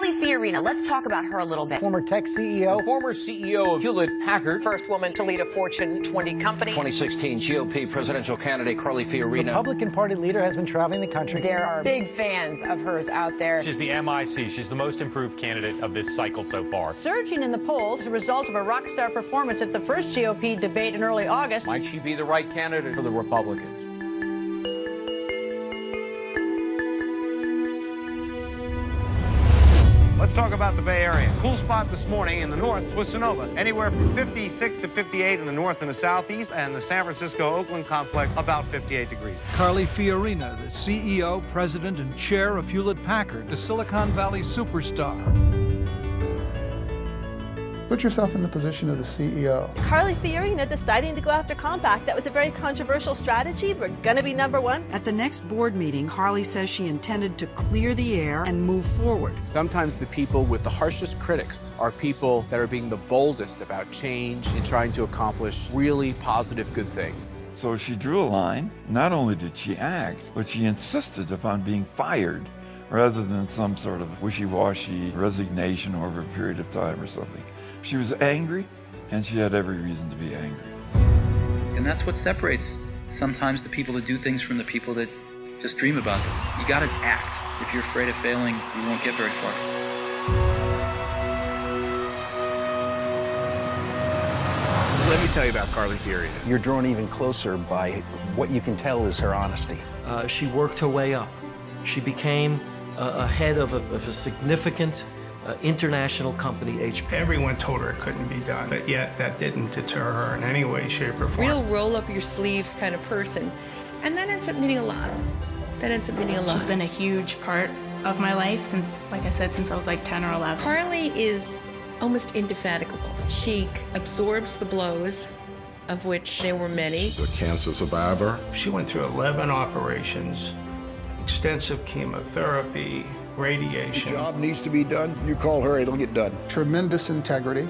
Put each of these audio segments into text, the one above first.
Carly Fiorina, let's talk about her a little bit. Former tech CEO. Former CEO of Hewlett-Packard. First woman to lead a Fortune 20 company. 2016 GOP presidential candidate Carly Fiorina. Republican Party leader has been traveling the country. There are big fans of hers out there. She's the MIC. She's the most improved candidate of this cycle so far. Surging in the polls as a result of a rock star performance at the first GOP debate in early August. Might she be the right candidate for the Republicans? Let's talk about the Bay Area. Cool spot this morning in the north with Sonoma. Anywhere from 56 to 58 in the north and the southeast, and the San Francisco-Oakland complex about 58 degrees. Carly Fiorina, the CEO, president, and chair of Hewlett-Packard, a Silicon Valley superstar. Put yourself in the position of the CEO. Carly Fiorina deciding to go after Compaq. That was a very controversial strategy. We're going to be number one. At the next board meeting, Carly says she intended to clear the air and move forward. Sometimes the people with the harshest critics are people that are being the boldest about change and trying to accomplish really positive good things. So she drew a line. Not only did she act, but she insisted upon being fired rather than some sort of wishy-washy resignation over a period of time or something. She was angry, and she had every reason to be angry. And that's what separates sometimes the people that do things from the people that just dream about them. You gotta act. If you're afraid of failing, you won't get very far. Let me tell you about Carly Fiorina. You're drawn even closer by what you can tell is her honesty. She worked her way up. She became a head of a significant international company, HP. Everyone told her it couldn't be done, but yet that didn't deter her in any way, shape, or form. Real roll-up-your-sleeves kind of person. And that ends up meaning a lot. She's been a huge part of my life since, like I said, since I was like 10 or 11. Carly is almost indefatigable. She absorbs the blows, of which there were many. A cancer survivor. She went through 11 operations, extensive chemotherapy, radiation. The job needs to be done. You call her, it'll get done. Tremendous integrity,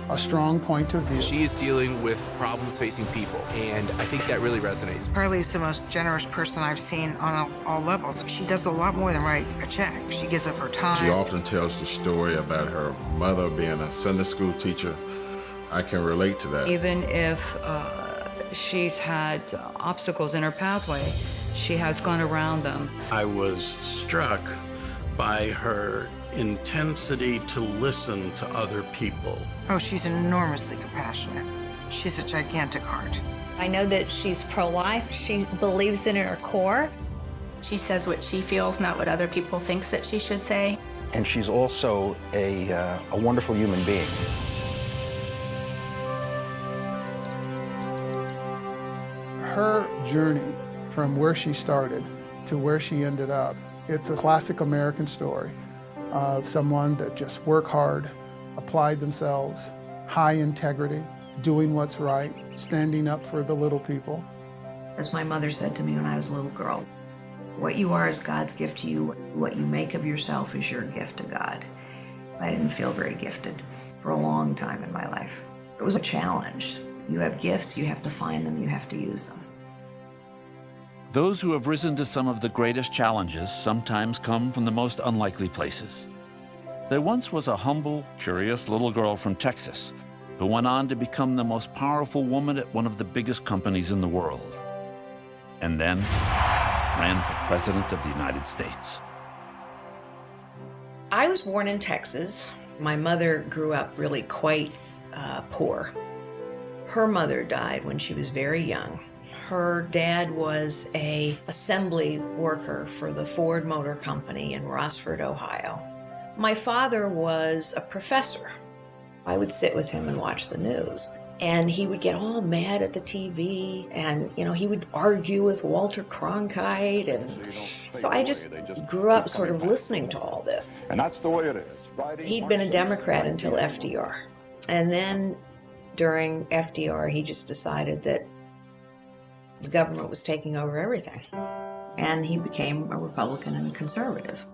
a strong point of view. She is dealing with problems facing people, and I think that really resonates. Carly's the most generous person I've seen on all levels. She does a lot more than write a check. She gives up her time. She often tells the story about her mother being a Sunday school teacher. I can relate to that. Even if she's had obstacles in her pathway, she has gone around them. I was struck by her intensity to listen to other people. Oh, she's enormously compassionate. She's a gigantic heart. I know that she's pro-life. She believes in her core. She says what she feels, not what other people think that she should say. And she's also a wonderful human being. Her journey from where she started to where she ended up, it's a classic American story of someone that just worked hard, applied themselves, high integrity, doing what's right, standing up for the little people. As my mother said to me when I was a little girl, what you are is God's gift to you. What you make of yourself is your gift to God. I didn't feel very gifted for a long time in my life. It was a challenge. You have gifts, you have to find them, you have to use them. Those who have risen to some of the greatest challenges sometimes come from the most unlikely places. There once was a humble, curious little girl from Texas who went on to become the most powerful woman at one of the biggest companies in the world, and then ran for President of the United States. I was born in Texas. My mother grew up really quite poor. Her mother died when she was very young. Her dad was an assembly worker for the Ford Motor Company in Rossford, Ohio. My father was a professor. I would sit with him and watch the news. And he would get all mad at the TV, and he would argue with Walter Cronkite. And so I just grew up sort of listening to all this. And that's the way it is. He'd been a Democrat until FDR. And then during FDR, he just decided that the government was taking over everything. And he became a Republican and a conservative.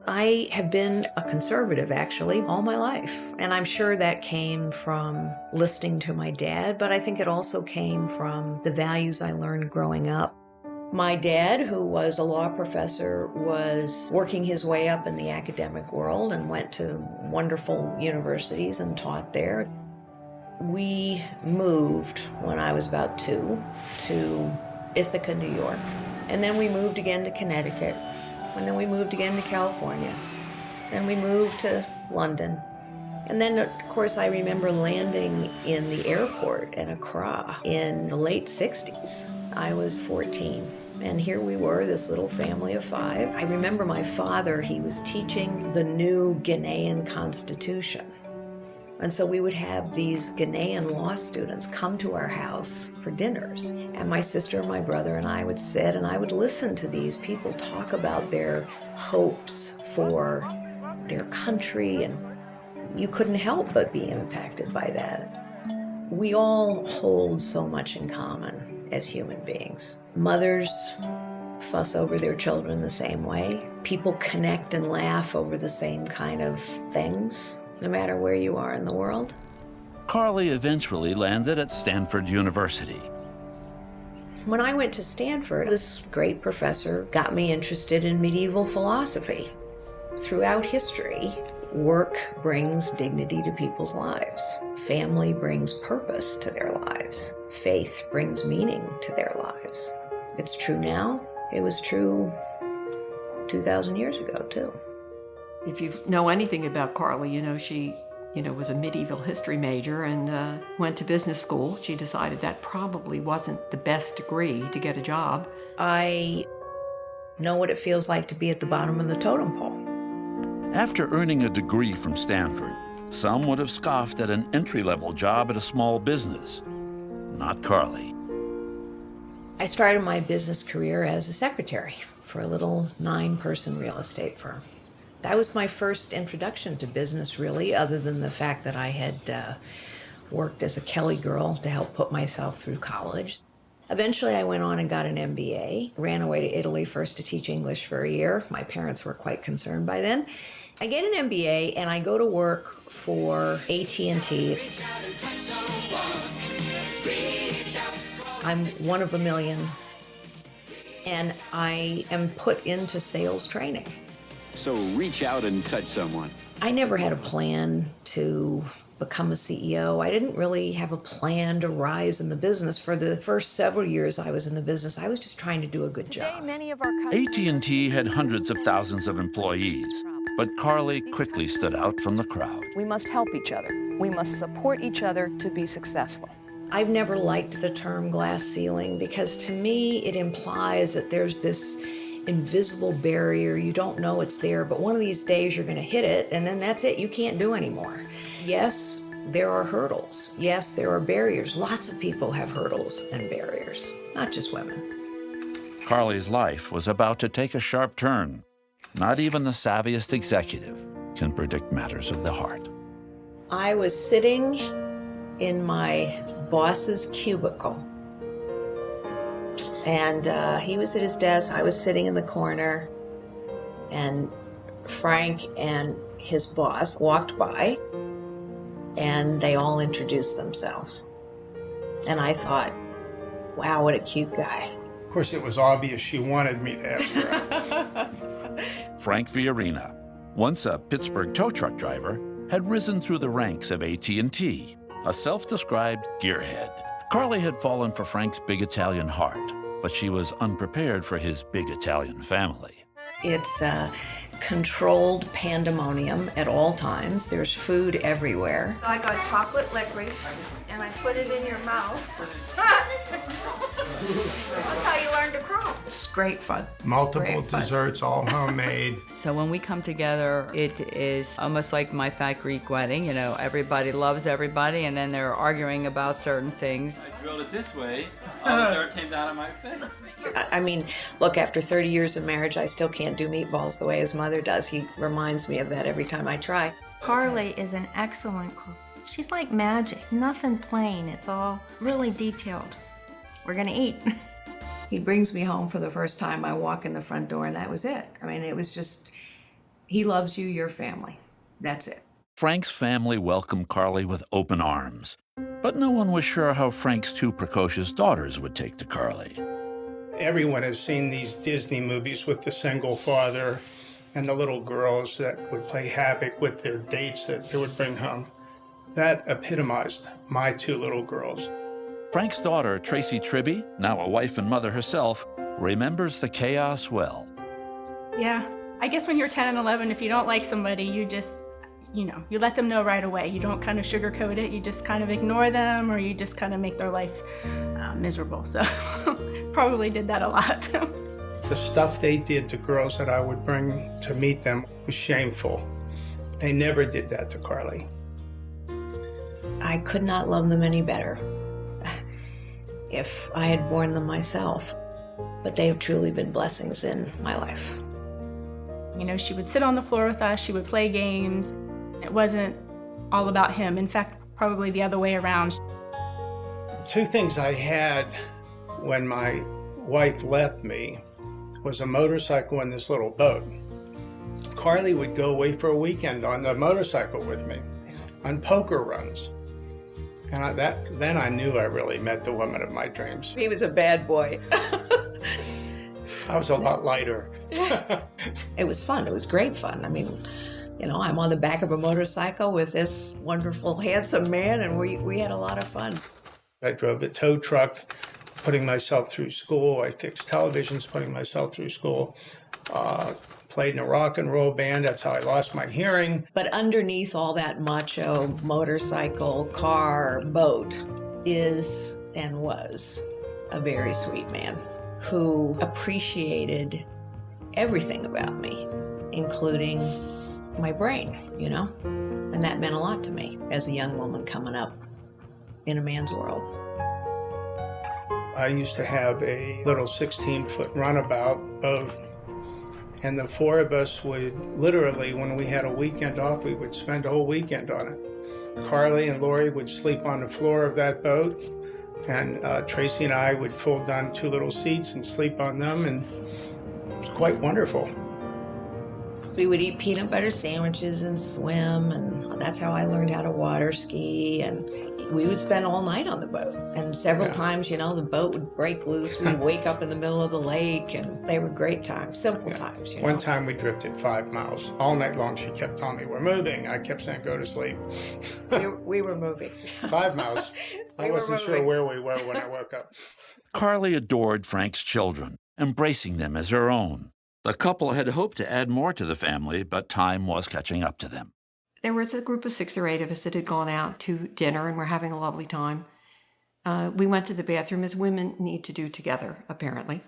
I have been a conservative, actually, all my life. And I'm sure that came from listening to my dad, but I think it also came from the values I learned growing up. My dad, who was a law professor, was working his way up in the academic world and went to wonderful universities and taught there. We moved when I was about 2 to Ithaca, New York. And then we moved again to Connecticut. And then we moved again to California. Then we moved to London. And then, of course, I remember landing in the airport in Accra in the late 60s. I was 14. And here we were, this little family of 5. I remember my father, he was teaching the new Ghanaian Constitution. And so we would have these Ghanaian law students come to our house for dinners. And my sister and my brother and I would sit and I would listen to these people talk about their hopes for their country, and you couldn't help but be impacted by that. We all hold so much in common as human beings. Mothers fuss over their children the same way. People connect and laugh over the same kind of things, no matter where you are in the world. Carly eventually landed at Stanford University. When I went to Stanford, this great professor got me interested in medieval philosophy. Throughout history, work brings dignity to people's lives. Family brings purpose to their lives. Faith brings meaning to their lives. It's true now. It was true 2,000 years ago, too. If you know anything about Carly, you know she was a medieval history major and went to business school. She decided that probably wasn't the best degree to get a job. I know what it feels like to be at the bottom of the totem pole. After earning a degree from Stanford, some would have scoffed at an entry-level job at a small business. Not Carly. I started my business career as a secretary for a little 9-person real estate firm. That was my first introduction to business, really, other than the fact that I had worked as a Kelly girl to help put myself through college. Eventually, I went on and got an MBA, ran away to Italy first to teach English for a year. My parents were quite concerned by then. I get an MBA, and I go to work for AT&T. I'm one of a million, and I am put into sales training. So reach out and touch someone. I never had a plan to become a CEO. I didn't really have a plan to rise in the business. For the first several years I was in the business, I was just trying to do a good job. Many of our AT&T had hundreds of thousands of employees, but Carly quickly stood out from the crowd. We must help each other. We must support each other to be successful. I've never liked the term glass ceiling because to me it implies that there's this invisible barrier. You don't know it's there, but one of these days you're going to hit it, and then that's it. You can't do anymore. Yes, there are hurdles. Yes, there are barriers. Lots of people have hurdles and barriers, not just women. Carly's life was about to take a sharp turn. Not even the savviest executive can predict matters of the heart. I was sitting in my boss's cubicle. And he was at his desk, I was sitting in the corner, and Frank and his boss walked by, and they all introduced themselves. And I thought, wow, what a cute guy. Of course, it was obvious she wanted me to ask her out. Frank Fiorina, once a Pittsburgh tow truck driver, had risen through the ranks of AT&T, a self-described gearhead. Carly had fallen for Frank's big Italian heart, but she was unprepared for his big Italian family. It's controlled pandemonium at all times. There's food everywhere. I got chocolate licorice, and I put it in your mouth. That's how you learn to crawl. It's great fun. Multiple desserts, all homemade. So when we come together, it is almost like my fat Greek wedding. You know, everybody loves everybody, and then they're arguing about certain things. I drilled it this way, all the dirt came down on my face. I mean, look, after 30 years of marriage, I still can't do meatballs the way his mother does. He reminds me of that every time I try. Carly is an excellent cook. She's like magic, nothing plain. It's all really detailed. We're gonna eat. He brings me home for the first time. I walk in the front door, and that was it. I mean, it was just, he loves you, your family. That's it. Frank's family welcomed Carly with open arms, but no one was sure how Frank's 2 precocious daughters would take to Carly. Everyone has seen these Disney movies with the single father and the little girls that would play havoc with their dates that they would bring home. That epitomized my two little girls. Frank's daughter, Tracy Tribby, now a wife and mother herself, remembers the chaos well. Yeah, I guess when you're 10 and 11, if you don't like somebody, you just, you let them know right away. You don't kind of sugarcoat it. You just kind of ignore them, or you just kind of make their life miserable. So probably did that a lot. The stuff they did to girls that I would bring to meet them was shameful. They never did that to Carly. I could not love them any better if I had borne them myself. But they have truly been blessings in my life. She would sit on the floor with us, she would play games. It wasn't all about him. In fact, probably the other way around. Two things I had when my wife left me was a motorcycle and this little boat. Carly would go away for a weekend on the motorcycle with me on poker runs. And then I knew I really met the woman of my dreams. He was a bad boy. I was a lot lighter. It was fun. It was great fun. I mean, I'm on the back of a motorcycle with this wonderful, handsome man, and we had a lot of fun. I drove a tow truck, putting myself through school. I fixed televisions, putting myself through school. Played in a rock and roll band. That's how I lost my hearing. But underneath all that macho motorcycle, car, boat is and was a very sweet man who appreciated everything about me, including my brain, and that meant a lot to me as a young woman coming up in a man's world. I used to have a little 16-foot runabout boat, and the four of us would literally, when we had a weekend off, we would spend a whole weekend on it. Carly and Lori would sleep on the floor of that boat, and Tracy and I would fold down two little seats and sleep on them, and it was quite wonderful. We would eat peanut butter sandwiches and swim, and that's how I learned how to water ski, and we would spend all night on the boat. And several times, the boat would break loose. We'd wake up in the middle of the lake, and they were great times, simple times. One time we drifted 5 miles. All night long she kept telling me, we're moving. I kept saying, go to sleep. We were moving. 5 miles. I wasn't sure where we were when I woke up. Carly adored Frank's children, embracing them as her own. The couple had hoped to add more to the family, but time was catching up to them. There was a group of 6 or 8 of us that had gone out to dinner and were having a lovely time. We went to the bathroom, as women need to do together, apparently.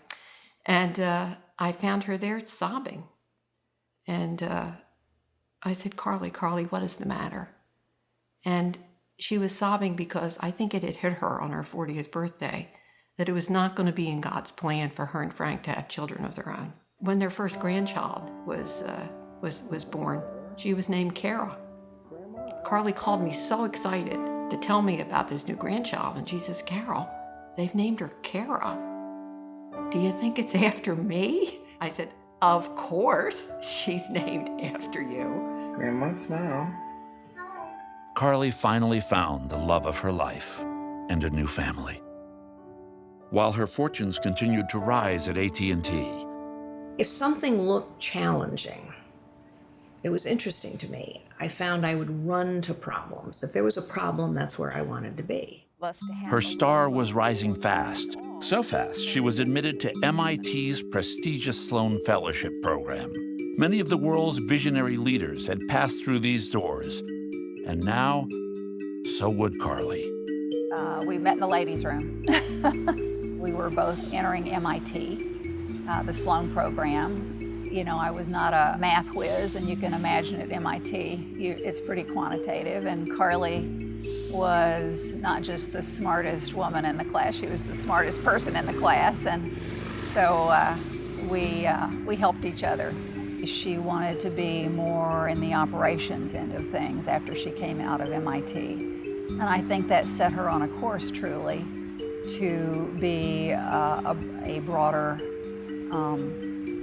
And I found her there sobbing. And I said, Carly, what is the matter? And she was sobbing because I think it had hit her on her 40th birthday that it was not going to be in God's plan for her and Frank to have children of their own. When their first grandchild was born, she was named Kara. Carly called me so excited to tell me about this new grandchild, and she says, Carol, they've named her Kara. Do you think it's after me? I said, of course she's named after you. Grandma, smile. Carly finally found the love of her life and a new family. While her fortunes continued to rise at AT&T. If something looked challenging, it was interesting to me. I found I would run to problems. If there was a problem, that's where I wanted to be. Her star was rising fast. So fast, she was admitted to MIT's prestigious Sloan Fellowship program. Many of the world's visionary leaders had passed through these doors. And now, so would Carly. We met in the ladies' room. We were both entering MIT, the Sloan program. I was not a math whiz, and you can imagine at MIT, it's pretty quantitative. And Carly was not just the smartest woman in the class, she was the smartest person in the class. And so we helped each other. She wanted to be more in the operations end of things after she came out of MIT. And I think that set her on a course, truly, to be a broader,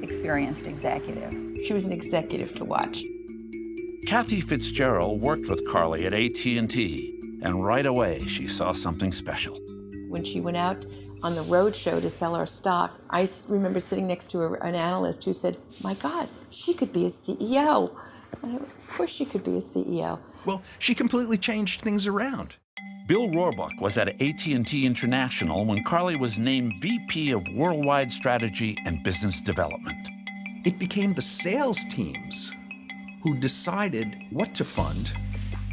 experienced executive. She was an executive to watch. Kathy Fitzgerald worked with Carly at AT&T, and right away she saw something special. When she went out on the road show to sell our stock, I remember sitting next to an analyst who said, "My God, she could be a CEO." And I went, "Of course she could be a CEO." Well, she completely changed things around. Bill Roebuck was at AT&T International when Carly was named VP of Worldwide Strategy and Business Development. It became the sales teams who decided what to fund,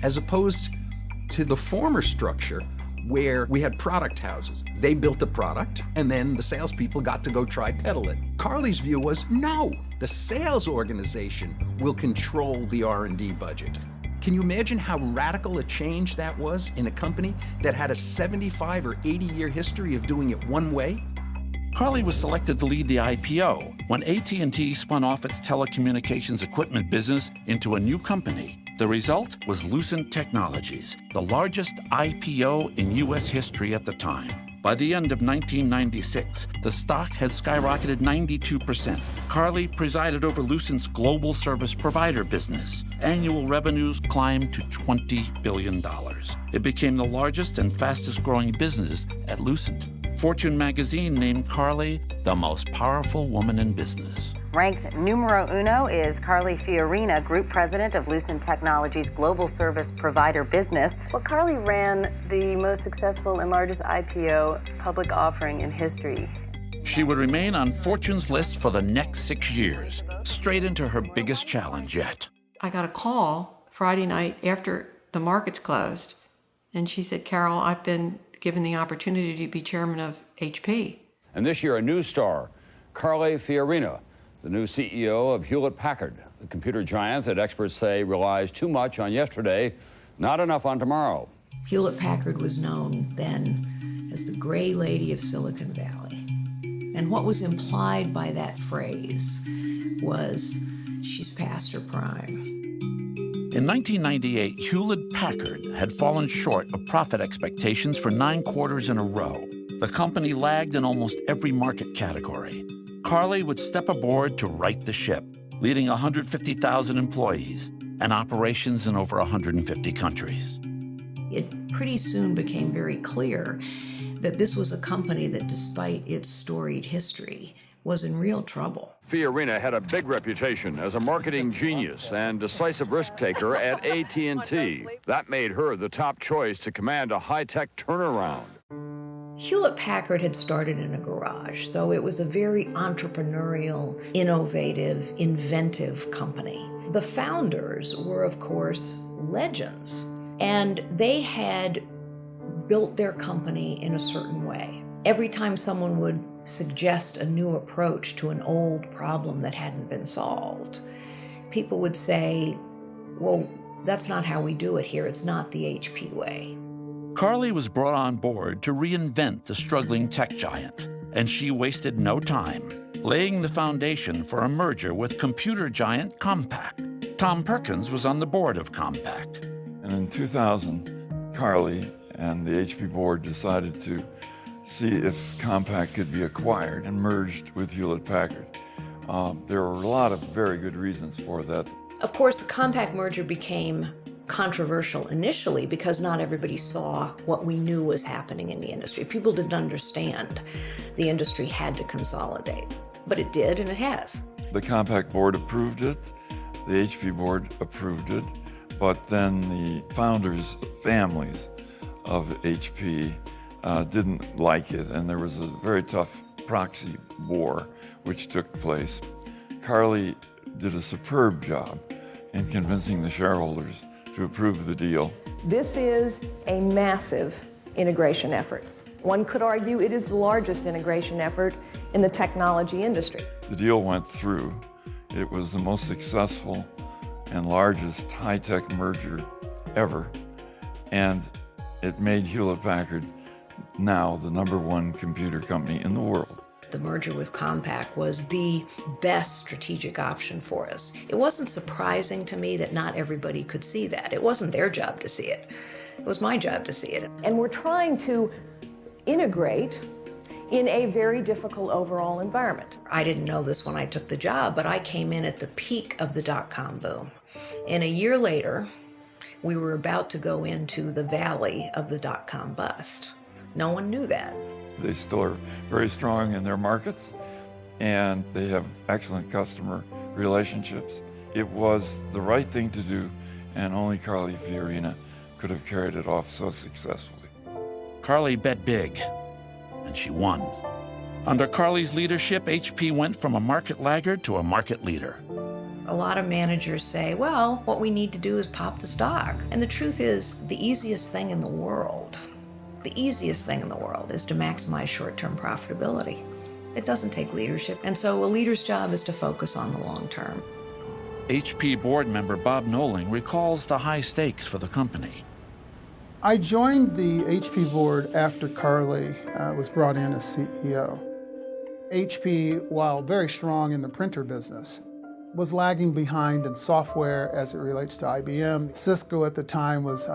as opposed to the former structure where we had product houses. They built a product, and then the salespeople got to go try peddle it. Carly's view was, no, the sales organization will control the R&D budget. Can you imagine how radical a change that was in a company that had a 75 or 80-year history of doing it one way? Carly was selected to lead the IPO when AT&T spun off its telecommunications equipment business into a new company. The result was Lucent Technologies, the largest IPO in U.S. history at the time. By the end of 1996, the stock has skyrocketed 92%. Carly presided over Lucent's global service provider business. Annual revenues climbed to $20 billion. It became the largest and fastest growing business at Lucent. Fortune magazine named Carly the most powerful woman in business. Ranked numero uno is Carly Fiorina, Group President of Lucent Technologies Global Service Provider Business. Well, Carly ran the most successful and largest IPO public offering in history. She would remain on Fortune's list for the next 6 years, straight into her biggest challenge yet. I got a call Friday night after the markets closed, and she said, "Carol, I've been given the opportunity to be chairman of HP." And this year, a new star, Carly Fiorina, the new CEO of Hewlett-Packard, the computer giant that experts say relies too much on yesterday, not enough on tomorrow. Hewlett-Packard was known then as the Gray Lady of Silicon Valley. And what was implied by that phrase was she's past her prime. In 1998, Hewlett-Packard had fallen short of profit expectations for 9 quarters in a row. The company lagged in almost every market category. Carly would step aboard to right the ship, leading 150,000 employees and operations in over 150 countries. It pretty soon became very clear that this was a company that, despite its storied history, was in real trouble. Fiorina had a big reputation as a marketing genius and decisive risk-taker at AT&T. That made her the top choice to command a high-tech turnaround. Hewlett-Packard had started in a garage, so it was a very entrepreneurial, innovative, inventive company. The founders were, of course, legends, and they had built their company in a certain way. Every time someone would suggest a new approach to an old problem that hadn't been solved, people would say, "Well, that's not how we do it here. It's not the HP way." Carly was brought on board to reinvent the struggling tech giant, and she wasted no time, laying the foundation for a merger with computer giant Compaq. Tom Perkins was on the board of Compaq. And in 2000, Carly and the HP board decided to see if Compaq could be acquired and merged with Hewlett-Packard. There were a lot of very good reasons for that. Of course, the Compaq merger became controversial initially because not everybody saw what we knew was happening in the industry. People didn't understand the industry had to consolidate, but it did, and it has. The Compaq board approved it, the HP board approved it, but then the founders' families of HP didn't like it, and there was a very tough proxy war which took place. Carly did a superb job in convincing the shareholders to approve the deal. This is a massive integration effort. One could argue it is the largest integration effort in the technology industry. The deal went through. It was the most successful and largest high-tech merger ever, and it made Hewlett-Packard now the #1 computer company in the world. The merger with Compaq was the best strategic option for us. It wasn't surprising to me that not everybody could see that. It wasn't their job to see it. It was my job to see it. And we're trying to integrate in a very difficult overall environment. I didn't know this when I took the job, but I came in at the peak of the dot-com boom. And a year later, we were about to go into the valley of the dot-com bust. No one knew that. They still are very strong in their markets, and they have excellent customer relationships. It was the right thing to do, and only Carly Fiorina could have carried it off so successfully. Carly bet big, and she won. Under Carly's leadership, HP went from a market laggard to a market leader. A lot of managers say, well, what we need to do is pop the stock. And the truth is, the easiest thing in the world is to maximize short-term profitability. It doesn't take leadership, and so a leader's job is to focus on the long term. HP board member Bob Knowling recalls the high stakes for the company. I joined the HP board after Carly was brought in as CEO. HP, while very strong in the printer business, was lagging behind in software as it relates to IBM. Cisco at the time was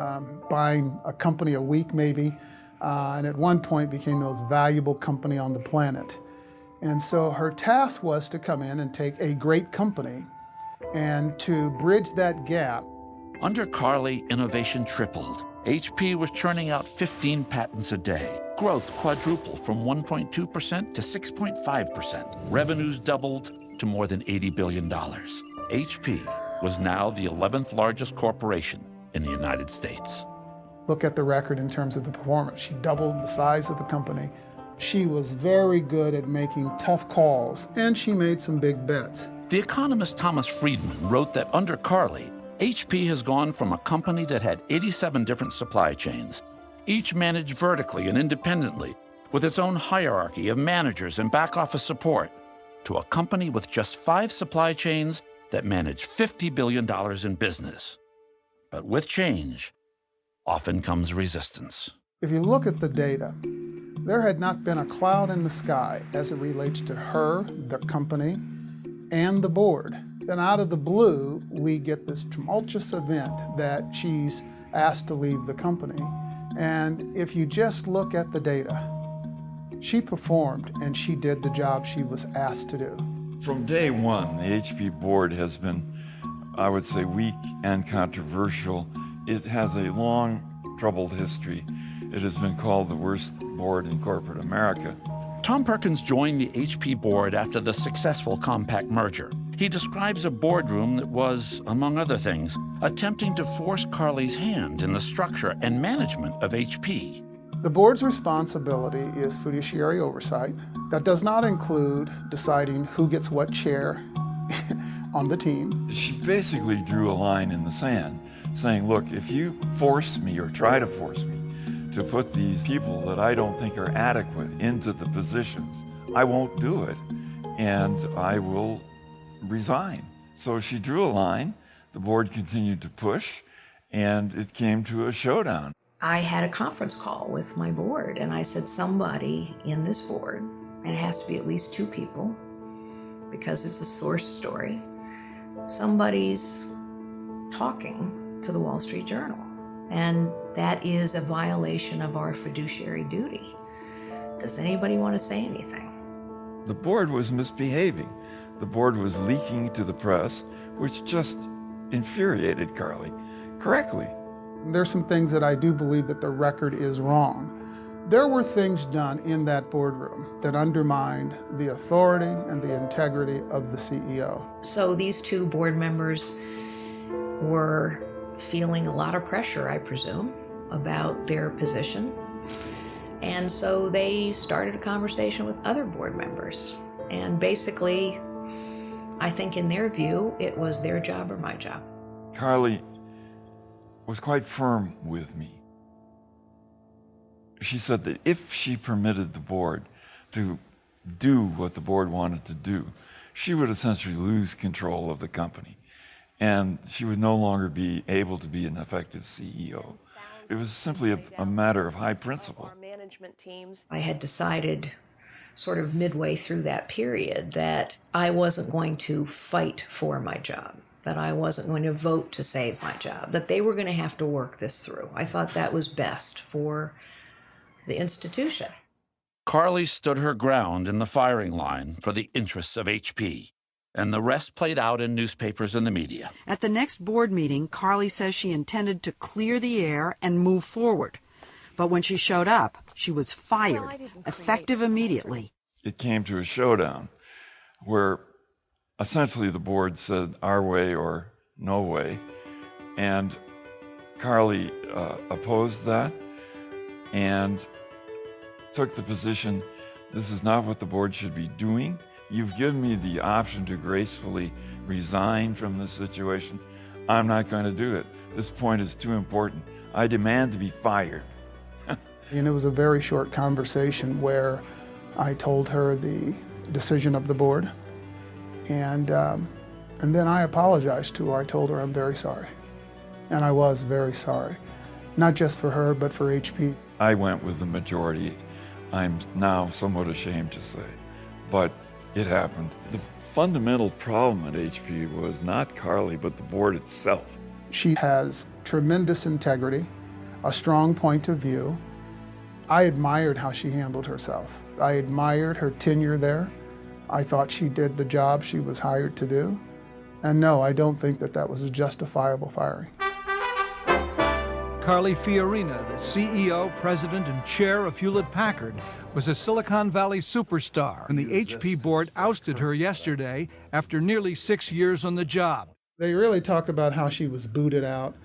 buying a company a week maybe, and at one point became the most valuable company on the planet. And so her task was to come in and take a great company and to bridge that gap. Under Carly, innovation tripled. HP was churning out 15 patents a day. Growth quadrupled from 1.2% to 6.5%. Revenues doubled to more than $80 billion. HP was now the 11th largest corporation in the United States. Look at the record in terms of the performance. She doubled the size of the company. She was very good at making tough calls, and she made some big bets. The economist Thomas Friedman wrote that under Carly, HP has gone from a company that had 87 different supply chains, each managed vertically and independently, with its own hierarchy of managers and back-office support, to a company with just 5 supply chains that manage $50 billion in business. But with change, often comes resistance. If you look at the data, there had not been a cloud in the sky as it relates to her, the company, and the board. Then out of the blue, we get this tumultuous event that she's asked to leave the company. And if you just look at the data, she performed and she did the job she was asked to do. From day one, the HP board has been, I would say, weak and controversial. It has a long, troubled history. It has been called the worst board in corporate America. Tom Perkins joined the HP board after the successful Compaq merger. He describes a boardroom that was, among other things, attempting to force Carly's hand in the structure and management of HP. The board's responsibility is fiduciary oversight. That does not include deciding who gets what chair on the team. She basically drew a line in the sand, saying, look, if you force me or try to force me to put these people that I don't think are adequate into the positions, I won't do it, and I will resign. So she drew a line, the board continued to push, and it came to a showdown. I had a conference call with my board, and I said, somebody in this board, and it has to be at least 2 people, because it's a source story, somebody's talking to the Wall Street Journal. And that is a violation of our fiduciary duty. Does anybody want to say anything? The board was misbehaving. The board was leaking to the press, which just infuriated Carly, correctly. There's some things that I do believe that the record is wrong. There were things done in that boardroom that undermined the authority and the integrity of the CEO. So these 2 board members were feeling a lot of pressure, I presume, about their position. And so they started a conversation with other board members. And basically, I think in their view, it was their job or my job. Carly was quite firm with me. She said that if she permitted the board to do what the board wanted to do, she would essentially lose control of the company, and she would no longer be able to be an effective CEO. It was simply a matter of high principle. I had decided sort of midway through that period that I wasn't going to fight for my job, that I wasn't going to vote to save my job, that they were going to have to work this through. I thought that was best for the institution. Carly stood her ground in the firing line for the interests of HP, and the rest played out in newspapers and the media. At the next board meeting, Carly says she intended to clear the air and move forward. But when she showed up, she was fired, effective immediately. It came to a showdown where essentially the board said our way or no way. And Carly opposed that and took the position, this is not what the board should be doing. You've given me the option to gracefully resign from this situation. I'm not going to do it. This point is too important. I demand to be fired. And it was a very short conversation where I told her the decision of the board. And then I apologized to her. I told her I'm very sorry. And I was very sorry. Not just for her, but for HP. I went with the majority. I'm now somewhat ashamed to say, but it happened. The fundamental problem at HP was not Carly, but the board itself. She has tremendous integrity, a strong point of view. I admired how she handled herself. I admired her tenure there. I thought she did the job she was hired to do. And no, I don't think that that was a justifiable firing. Carly Fiorina, the CEO, president, and chair of Hewlett-Packard, was a Silicon Valley superstar, and the HP board ousted her yesterday after nearly 6 years on the job. They really talk about how she was booted out.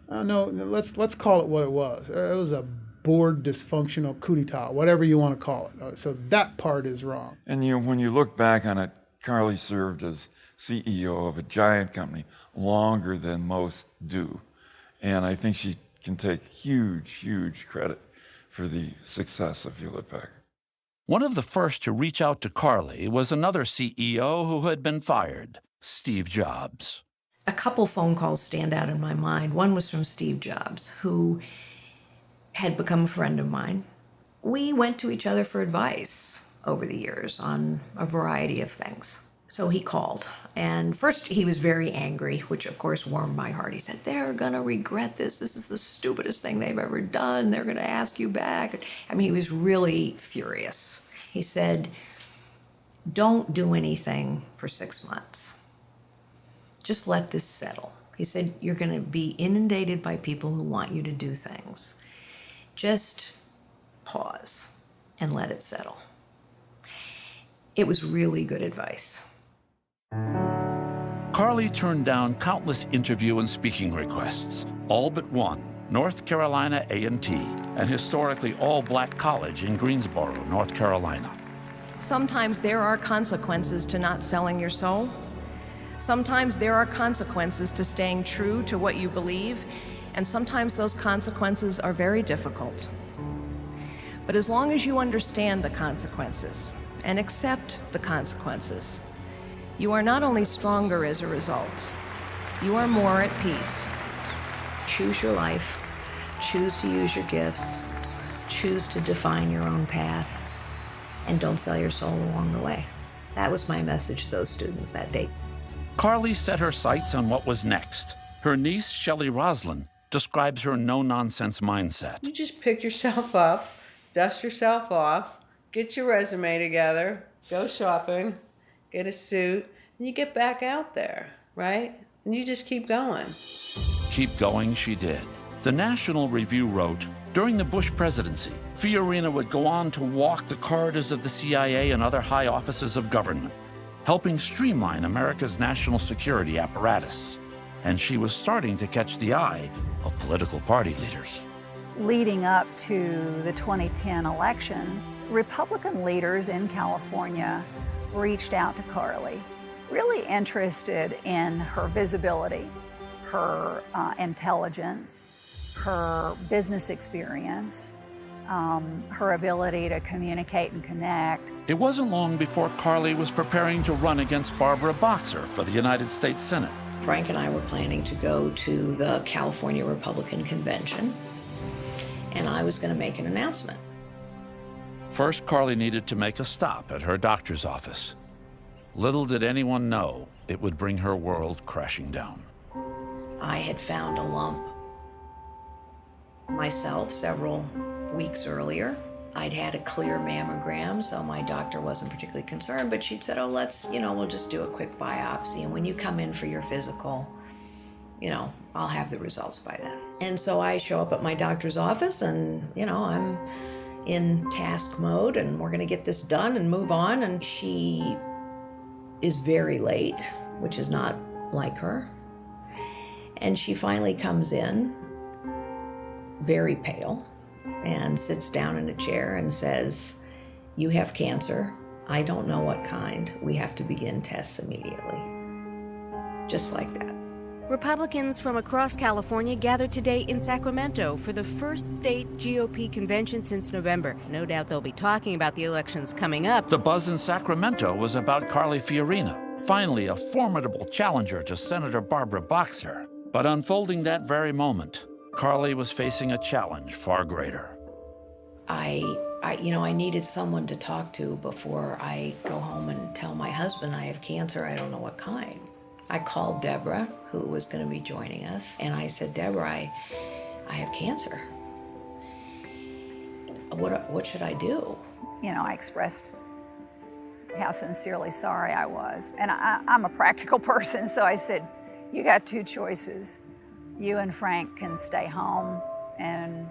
No, let's call it what it was. It was a board dysfunctional coup d'etat, whatever you want to call it. So that part is wrong. And when you look back on it, Carly served as CEO of a giant company longer than most do. And I think she can take huge, huge credit for the success of Hewlett-Packard. One of the first to reach out to Carly was another CEO who had been fired, Steve Jobs. A couple phone calls stand out in my mind. One was from Steve Jobs, who had become a friend of mine. We went to each other for advice over the years on a variety of things. So he called, and first he was very angry, which of course warmed my heart. He said, they're gonna regret this. This is the stupidest thing they've ever done. They're gonna ask you back. I mean, he was really furious. He said, don't do anything for 6 months. Just let this settle. He said, you're gonna be inundated by people who want you to do things. Just pause and let it settle. It was really good advice. Carly turned down countless interview and speaking requests, all but one, North Carolina A&T, an historically all-black college in Greensboro, North Carolina. Sometimes there are consequences to not selling your soul. Sometimes there are consequences to staying true to what you believe, and sometimes those consequences are very difficult. But as long as you understand the consequences and accept the consequences, you are not only stronger as a result, you are more at peace. Choose your life, choose to use your gifts, choose to define your own path, and don't sell your soul along the way. That was my message to those students that day. Carly set her sights on what was next. Her niece, Shelley Roslin, describes her no-nonsense mindset. You just pick yourself up, dust yourself off, get your resume together, go shopping, get a suit, and you get back out there, right? And you just keep going. Keep going, she did. The National Review wrote, during the Bush presidency, Fiorina would go on to walk the corridors of the CIA and other high offices of government, helping streamline America's national security apparatus. And she was starting to catch the eye of political party leaders. Leading up to the 2010 elections, Republican leaders in California reached out to Carly, really interested in her visibility, her intelligence, her business experience, her ability to communicate and connect. It wasn't long before Carly was preparing to run against Barbara Boxer for the United States Senate. Frank and I were planning to go to the California Republican Convention, and I was going to make an announcement. First, Carly needed to make a stop at her doctor's office. Little did anyone know it would bring her world crashing down. I had found a lump myself several weeks earlier. I'd had a clear mammogram, so my doctor wasn't particularly concerned, but she'd said, oh, we'll just do a quick biopsy. And when you come in for your physical, I'll have the results by then. And so I show up at my doctor's office and, I'm in task mode and we're gonna get this done and move on. And she is very late, which is not like her. And she finally comes in, very pale, and sits down in a chair and says, "You have cancer. I don't know what kind. We have to begin tests immediately." Just like that. Republicans from across California gathered today in Sacramento for the first state GOP convention since November. No doubt they'll be talking about the elections coming up. The buzz in Sacramento was about Carly Fiorina, finally a formidable challenger to Senator Barbara Boxer. But unfolding that very moment, Carly was facing a challenge far greater. I needed someone to talk to before I go home and tell my husband I have cancer, I don't know what kind. I called Deborah, who was going to be joining us, and I said, "Deborah, I have cancer. What should I do?" I expressed how sincerely sorry I was. And I'm a practical person, so I said, "You got two choices. You and Frank can stay home and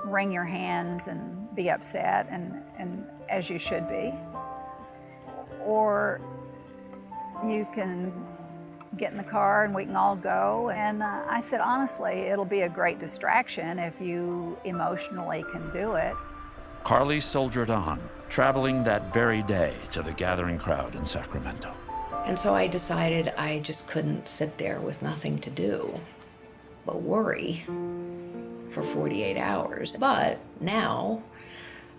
wring your hands and be upset, and as you should be, or you can get in the car and we can all go." And I said, honestly, it'll be a great distraction if you emotionally can do it. Carly soldiered on, traveling that very day to the gathering crowd in Sacramento. And so I decided I just couldn't sit there with nothing to do but worry for 48 hours. But now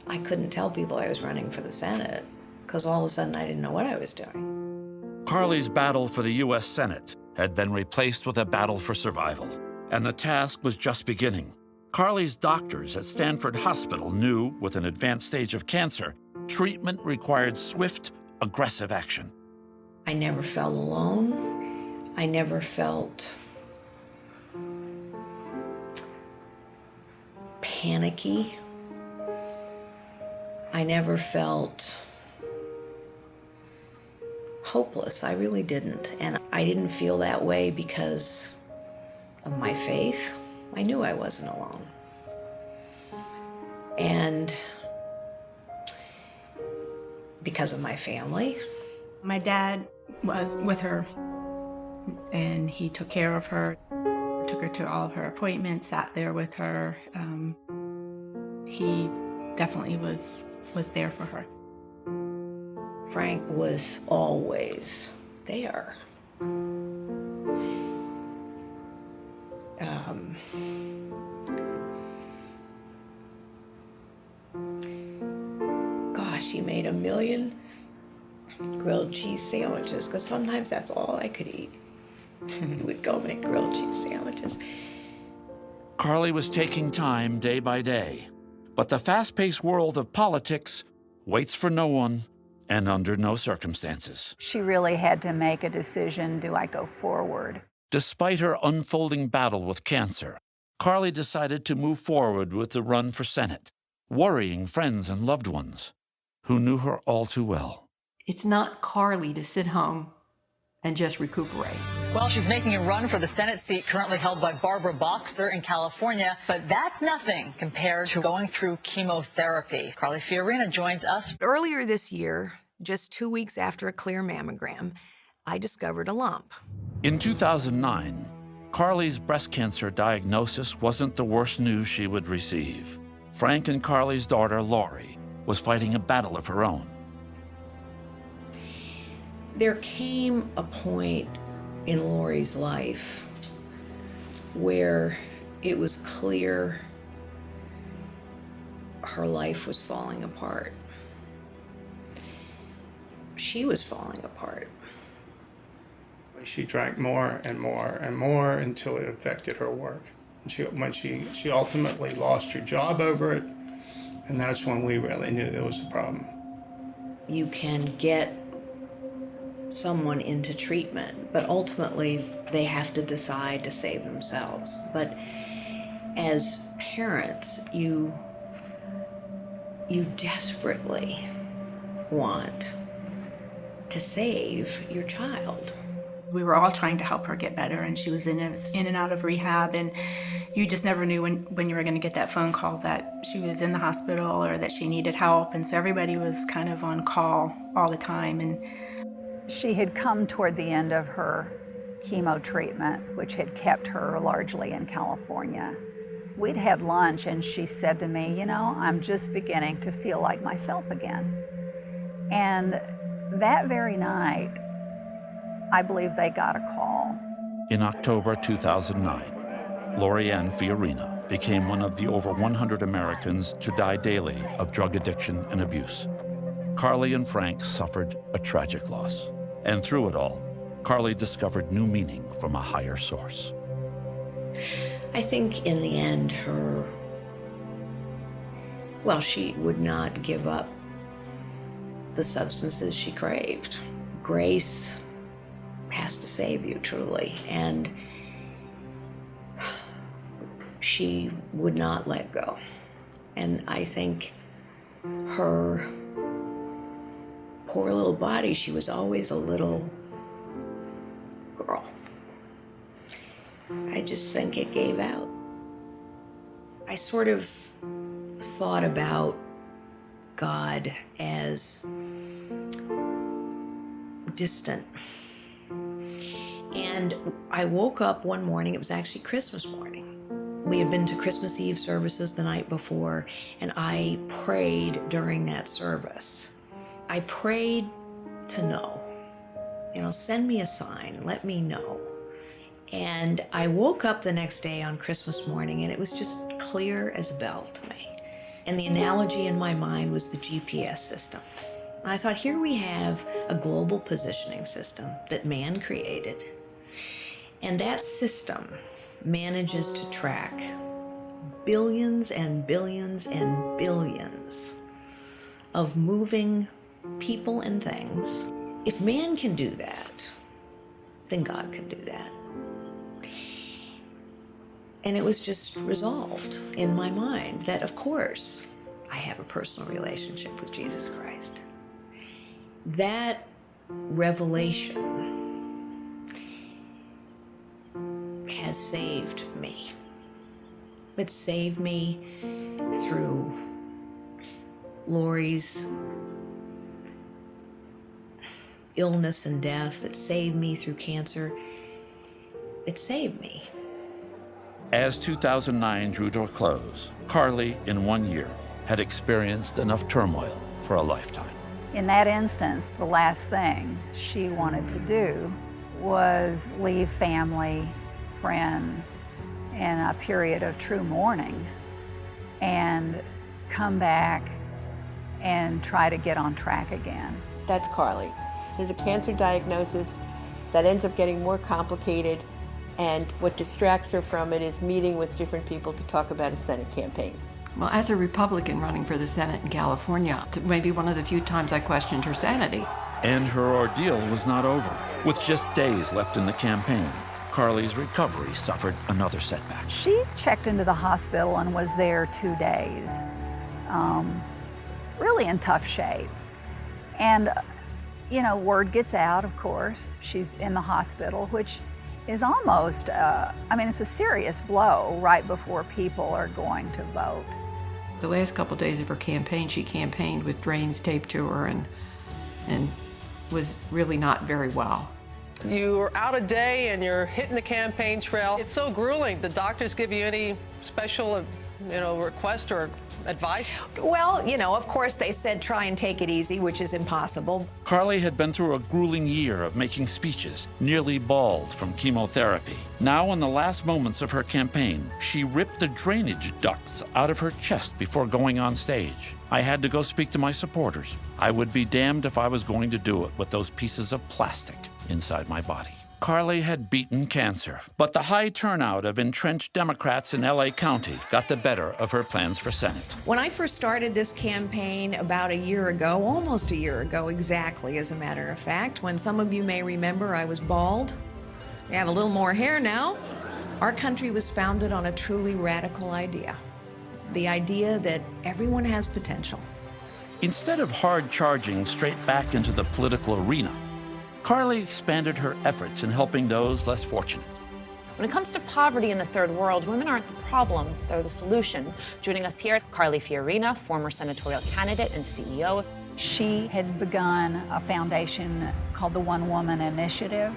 I couldn't tell people I was running for the Senate because all of a sudden I didn't know what I was doing. Carly's battle for the U.S. Senate had been replaced with a battle for survival, and the task was just beginning. Carly's doctors at Stanford Hospital knew, with an advanced stage of cancer, treatment required swift, aggressive action. I never felt alone. I never felt panicky. I never felt hopeless. I really didn't. And I didn't feel that way because of my faith. I knew I wasn't alone. And because of my family. My dad was with her and he took care of her, took her to all of her appointments, sat there with her. He definitely was there for her. Frank was always there. Gosh, he made 1 million grilled cheese sandwiches, because sometimes that's all I could eat. He would go make grilled cheese sandwiches. Carly was taking time day by day, but the fast-paced world of politics waits for no one and under no circumstances. She really had to make a decision, do I go forward? Despite her unfolding battle with cancer, Carly decided to move forward with the run for Senate, worrying friends and loved ones who knew her all too well. It's not Carly to sit home and just recuperate. Well, she's making a run for the Senate seat currently held by Barbara Boxer in California, but that's nothing compared to going through chemotherapy. Carly Fiorina joins us. Earlier this year, just 2 weeks after a clear mammogram, I discovered a lump. In 2009, Carly's breast cancer diagnosis wasn't the worst news she would receive. Frank and Carly's daughter, Lori, was fighting a battle of her own. There came a point in Lori's life where it was clear her life was falling apart. She was falling apart. She drank more and more and more until it affected her work. When she ultimately lost her job over it, and that's when we really knew there was a problem. You can get someone into treatment, but ultimately they have to decide to save themselves. But as parents, you desperately want to save your child. We were all trying to help her get better, and she was in and out of rehab, and you just never knew when you were going to get that phone call that she was in the hospital or that she needed help, and so everybody was kind of on call all the time. And she had come toward the end of her chemo treatment, which had kept her largely in California. We'd had lunch, and she said to me, you know, I'm just beginning to feel like myself again. And that very night, I believe they got a call. In October 2009, Lori-Ann Fiorina became one of the over 100 Americans to die daily of drug addiction and abuse. Carly and Frank suffered a tragic loss. And through it all, Carly discovered new meaning from a higher source. I think in the end, she would not give up the substances she craved. Grace has to save you, truly, and she would not let go. And I think her poor little body, she was always a little girl. I just think it gave out. I sort of thought about God as distant. And I woke up one morning, it was actually Christmas morning. We had been to Christmas Eve services the night before, and I prayed during that service. I prayed to know, send me a sign, let me know. And I woke up the next day on Christmas morning, and it was just clear as a bell to me. And the analogy in my mind was the GPS system. And I thought, here we have a global positioning system that man created. And that system manages to track billions and billions and billions of moving people and things. If man can do that, then God can do that. And it was just resolved in my mind that, of course, I have a personal relationship with Jesus Christ. That revelation has saved me. It saved me through Lori's illness and death. It saved me through cancer. It saved me. As 2009 drew to a close, Carly, in 1 year, had experienced enough turmoil for a lifetime. In that instance, the last thing she wanted to do was leave family, friends, in a period of true mourning and come back and try to get on track again. That's Carly. There's a cancer diagnosis that ends up getting more complicated, and what distracts her from it is meeting with different people to talk about a Senate campaign. Well, as a Republican running for the Senate in California, maybe one of the few times I questioned her sanity. And her ordeal was not over. With just days left in the campaign, Carly's recovery suffered another setback. She checked into the hospital and was there 2 days, really in tough shape. And, word gets out, of course, she's in the hospital, which is almost, it's a serious blow right before people are going to vote. The last couple days of her campaign, she campaigned with drains taped to her and was really not very well. You're out a day and you're hitting the campaign trail. It's so grueling. The doctors give you any special, request or advice? Well, of course they said try and take it easy, which is impossible. Carly had been through a grueling year of making speeches, nearly bald from chemotherapy. Now, in the last moments of her campaign, she ripped the drainage ducts out of her chest before going on stage. I had to go speak to my supporters. I would be damned if I was going to do it with those pieces of plastic inside my body. Carly had beaten cancer, but the high turnout of entrenched Democrats in LA County got the better of her plans for Senate. When I first started this campaign about a year ago, almost a year ago exactly, as a matter of fact, when some of you may remember I was bald, I have a little more hair now. Our country was founded on a truly radical idea. The idea that everyone has potential. Instead of hard charging straight back into the political arena, Carly expanded her efforts in helping those less fortunate. When it comes to poverty in the third world, women aren't the problem, they're the solution. Joining us here, Carly Fiorina, former senatorial candidate and CEO. She had begun a foundation called the One Woman Initiative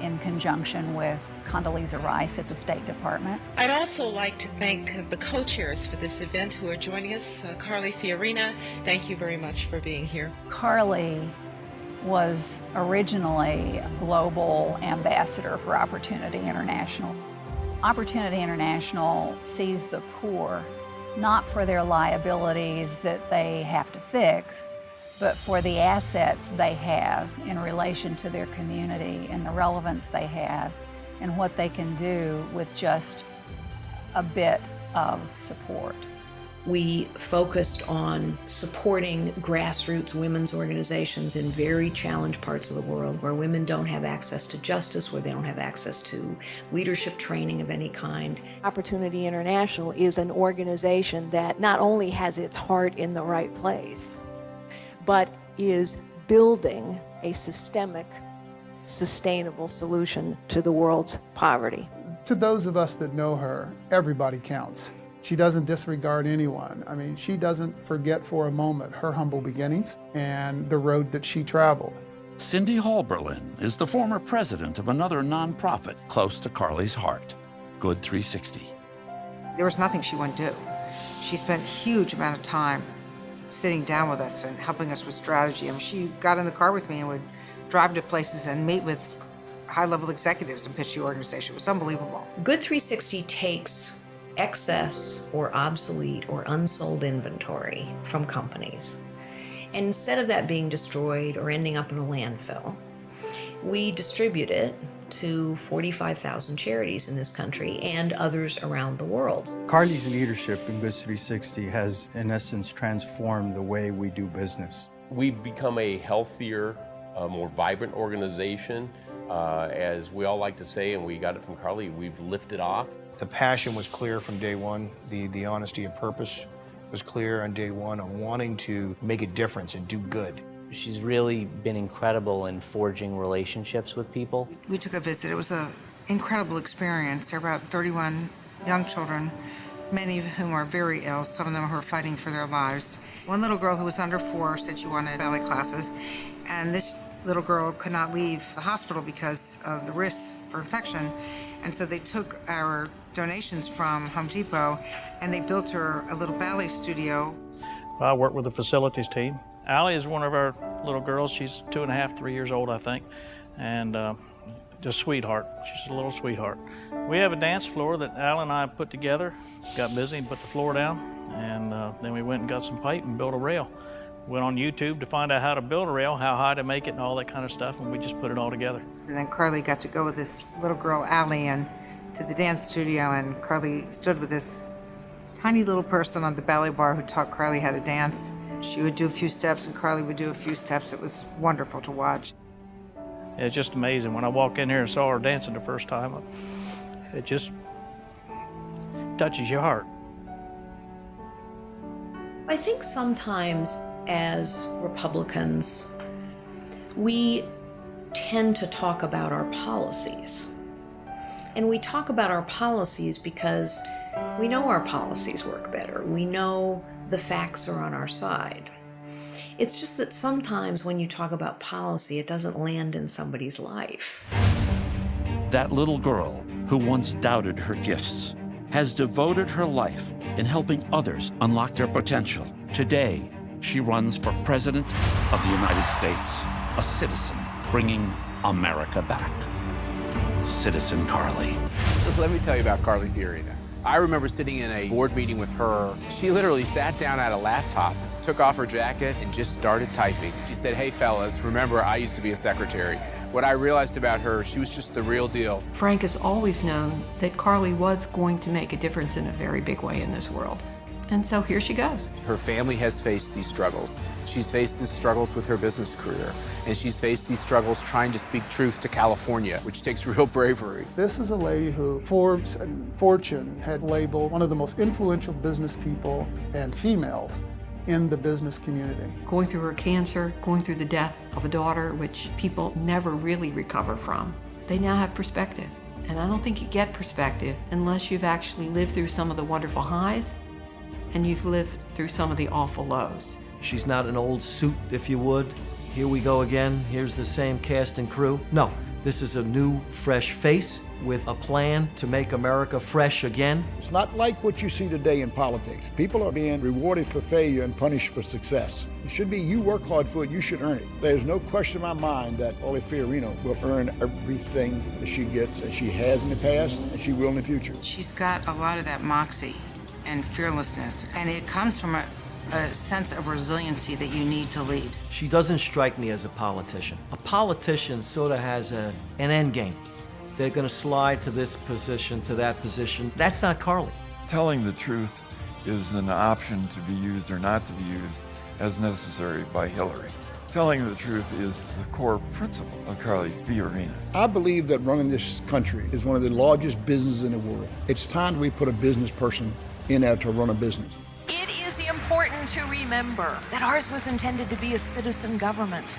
in conjunction with Condoleezza Rice at the State Department. I'd also like to thank the co-chairs for this event who are joining us. Carly Fiorina, thank you very much for being here. Carly was originally global ambassador for Opportunity International. Opportunity International sees the poor not for their liabilities that they have to fix, but for the assets they have in relation to their community and the relevance they have and what they can do with just a bit of support. We focused on supporting grassroots women's organizations in very challenged parts of the world where women don't have access to justice, where they don't have access to leadership training of any kind. Opportunity International is an organization that not only has its heart in the right place, but is building a systemic, sustainable solution to the world's poverty. To those of us that know her, everybody counts. She doesn't disregard anyone. I mean, she doesn't forget for a moment her humble beginnings and the road that she traveled. Cindy Halberlin is the former president of another nonprofit close to Carly's heart, Good 360. There was nothing she wouldn't do. She spent a huge amount of time sitting down with us and helping us with strategy. I mean, she got in the car with me and would drive to places and meet with high-level executives and pitch the organization. It was unbelievable. Good 360 takes excess or obsolete or unsold inventory from companies. And instead of that being destroyed or ending up in a landfill, we distribute it to 45,000 charities in this country and others around the world. Carly's leadership in Good 360 has, in essence, transformed the way we do business. We've become a healthier, more vibrant organization. As we all like to say, and we got it from Carly, we've lifted off. The passion was clear from day one. The honesty of purpose was clear on day one on wanting to make a difference and do good. She's really been incredible in forging relationships with people. We took a visit. It was an incredible experience. There were about 31 young children, many of whom are very ill, some of them who are fighting for their lives. One little girl who was under 4 said she wanted ballet classes, and this little girl could not leave the hospital because of the risks for infection. And so they took our donations from Home Depot and they built her a little ballet studio. I work with the facilities team. Allie is one of our little girls. She's 2.5, 3 years old, I think, and just a sweetheart. She's a little sweetheart. We have a dance floor that Al and I put together, got busy and put the floor down, and then we went and got some pipe and built a rail. Went on YouTube to find out how to build a rail, how high to make it, and all that kind of stuff, and we just put it all together. And then Carly got to go with this little girl, Allie, and to the dance studio, and Carly stood with this tiny little person on the ballet bar who taught Carly how to dance. She would do a few steps, and Carly would do a few steps. It was wonderful to watch. It's just amazing. When I walked in here and saw her dancing the first time, it just touches your heart. I think sometimes as Republicans, we tend to talk about our policies. And we talk about our policies because we know our policies work better. We know the facts are on our side. It's just that sometimes when you talk about policy, it doesn't land in somebody's life. That little girl who once doubted her gifts has devoted her life in helping others unlock their potential. Today, she runs for President of the United States, a citizen bringing America back. Citizen Carly. Let me tell you about Carly Fiorina. I remember sitting in a board meeting with her. She literally sat down at a laptop, took off her jacket, and just started typing. She said, "Hey fellas, remember I used to be a secretary." What I realized about her, she was just the real deal. Frank has always known that Carly was going to make a difference in a very big way in this world. And so here she goes. Her family has faced these struggles. She's faced these struggles with her business career, and she's faced these struggles trying to speak truth to California, which takes real bravery. This is a lady who Forbes and Fortune had labeled one of the most influential business people and females in the business community. Going through her cancer, going through the death of a daughter, which people never really recover from, they now have perspective. And I don't think you get perspective unless you've actually lived through some of the wonderful highs and you've lived through some of the awful lows. She's not an old suit, if you would. Here we go again, here's the same cast and crew. No, this is a new, fresh face with a plan to make America fresh again. It's not like what you see today in politics. People are being rewarded for failure and punished for success. It should be you work hard for it, you should earn it. There's no question in my mind that Carly Fiorina will earn everything that she gets, as she has in the past, and she will in the future. She's got a lot of that moxie and fearlessness, and it comes from a sense of resiliency that you need to lead. She doesn't strike me as a politician. A politician sort of has an end game. They're going to slide to this position, to that position. That's not Carly. Telling the truth is an option to be used or not to be used as necessary by Hillary. Telling the truth is the core principle of Carly Fiorina. I believe that running this country is one of the largest businesses in the world. It's time we put a business person in there to run a business. It is important to remember that ours was intended to be a citizen government.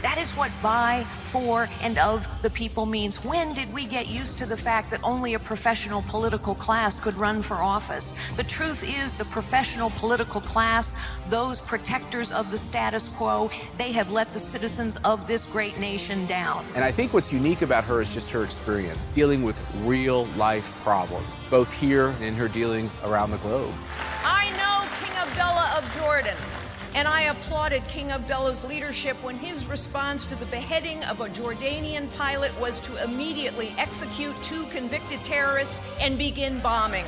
That is what by, for, and of the people means. When did we get used to the fact that only a professional political class could run for office? The truth is the professional political class, those protectors of the status quo, they have let the citizens of this great nation down. And I think what's unique about her is just her experience dealing with real life problems, both here and in her dealings around the globe. I know King Abdullah of Jordan, and I applauded King Abdullah's leadership when his response to the beheading of a Jordanian pilot was to immediately execute 2 convicted terrorists and begin bombing.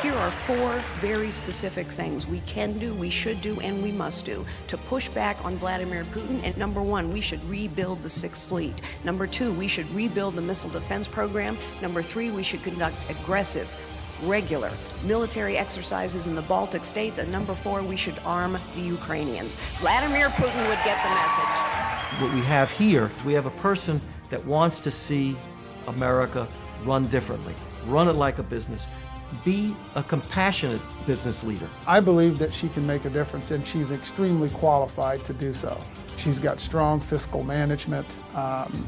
Here are 4 very specific things we can do, we should do, and we must do to push back on Vladimir Putin. And number 1, we should rebuild the 6th Fleet. Number 2, we should rebuild the missile defense program. Number 3, we should conduct aggressive, regular military exercises in the Baltic states. And number 4, we should arm the Ukrainians. Vladimir Putin would get the message. What we have here, we have a person that wants to see America run differently, run it like a business, be a compassionate business leader. I believe that she can make a difference, and she's extremely qualified to do so. She's got strong fiscal management.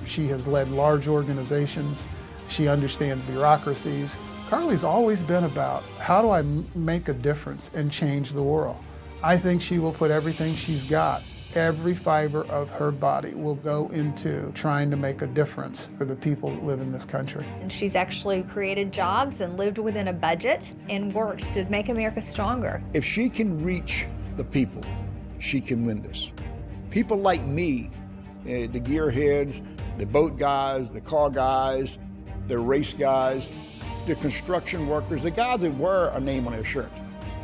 She has led large organizations. She understands bureaucracies. Carly's always been about, how do I make a difference and change the world? I think she will put everything she's got, every fiber of her body will go into trying to make a difference for the people that live in this country. And she's actually created jobs and lived within a budget and worked to make America stronger. If she can reach the people, she can win this. People like me, the gearheads, the boat guys, the car guys, the race guys, the construction workers, the guys that wear a name on their shirt.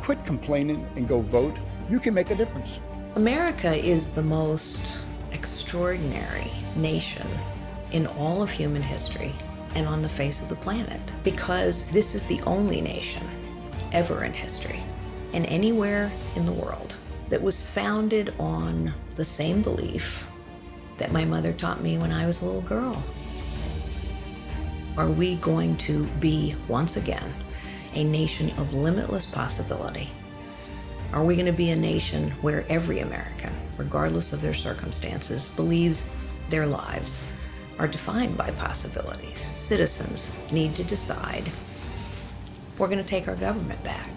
Quit complaining and go vote. You can make a difference. America is the most extraordinary nation in all of human history and on the face of the planet, because this is the only nation ever in history and anywhere in the world that was founded on the same belief that my mother taught me when I was a little girl. Are we going to be, once again, a nation of limitless possibility? Are we going to be a nation where every American, regardless of their circumstances, believes their lives are defined by possibilities? Citizens need to decide if we're going to take our government back.